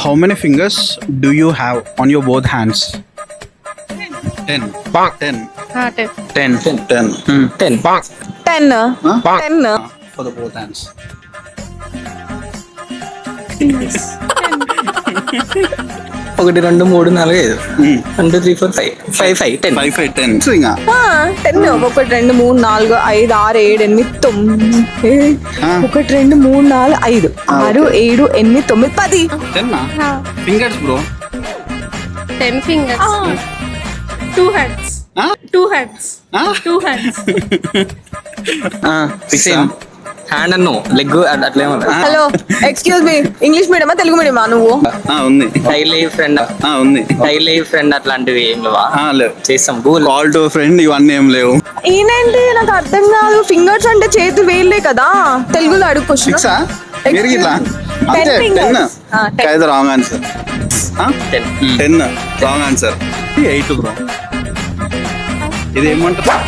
How many fingers do you have on your both hands? 10. 10. 10. 10. 10. 10. Huh? 10. For the both hands. ఒకటి రెండు మూడు నాలుగు ఐదు 1 2 3 4 5 5 10 5, 5, 10. So, inga. 10. 1 2 3 4 5 6 7 8 9 1 2 3 4 5 6 7 8 9 10. 10 na? Fingers, bro. 10 fingers. 2 hands. Huh? 2 hands. Huh? 2 hands. Same hand అన్ను leg అట్లేమన్నా hello excuse me English మీడియమా తెలుగు మీడియమా నువ్వు? ఉంది. డైలీ ఫ్రెండ్ ఉంది. డైలీ ఫ్రెండ్ అట్లాంటివి ఏం లేవా? లేవు. చేస్తాం గూగుల్ కాల్ టు ఫ్రెండ్ ఇవన్నీ ఏం లేవు. ఈయనంటే నాకు అర్థం కాదు. ఫింగర్స్ అంటే చేతి వేళ్ళే కదా. తెలుగులో అడుగు క్వశ్చన్. సిక్సా మీరు ఇట్లా అంతే. 10 fingers. 10 కాదు wrong answer. 10 10 wrong answer. 8 bro. ఇది ఏమంటారు?